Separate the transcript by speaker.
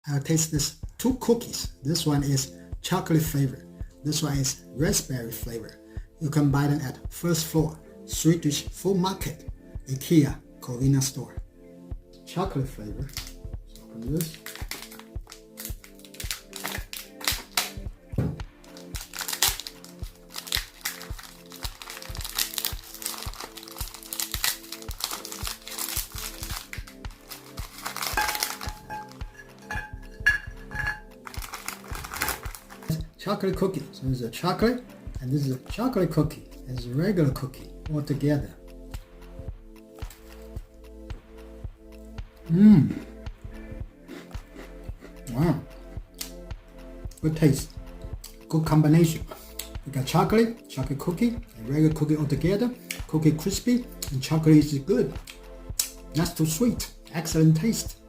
Speaker 1: I'll taste this 2 cookies. This one is chocolate flavor. This one is raspberry flavor. You can buy them at first floor, Swedish Full Market, IKEA, Covina store. Chocolate flavor. So open this. Chocolate cookie. So this is a chocolate, and this is a chocolate cookie. It's a regular cookie all together. Wow. Good taste. Good combination. You got chocolate cookie, and regular cookie all together. Cookie crispy, and chocolate is good. Not too sweet. Excellent taste.